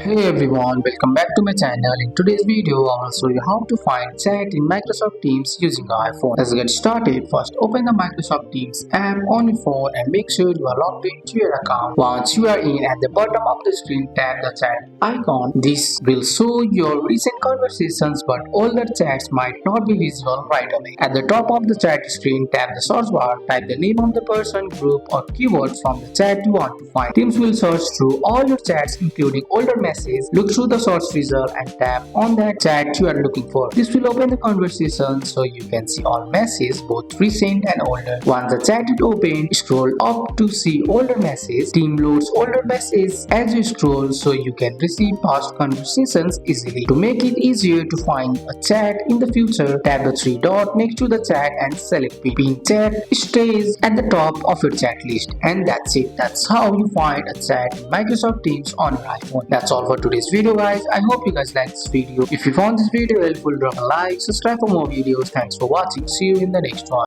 Hey everyone, welcome back to my channel. In today's video, I will show you how to find chat in Microsoft Teams using iPhone. Let's get started. First, open the Microsoft Teams app on your phone and make sure you are logged into your account. Once you are in, at the bottom of the screen, tap the chat icon. This will show your recent conversations, but older chats might not be visible right away. At the top of the chat screen, tap the search bar, type the name of the person, group, or keyword from the chat you want to find. Teams will search through all your chats, including older messages. Look through the search result and tap on that chat you are looking for. This will open the conversation so you can see all messages, both recent and older. Once the chat is open, scroll up to see older messages. Team loads older messages as you scroll so you can receive past conversations easily. To make it easier to find a chat in the future, tap the three dot next to the chat and select pin. Pin chat stays at the top of your chat list, and that's it. That's how you find a chat in Microsoft Teams on your iPhone. That's all for today's video, guys. I hope you guys liked this video. If you found this video helpful, drop a like, subscribe for more videos. Thanks for watching. See you in the next one.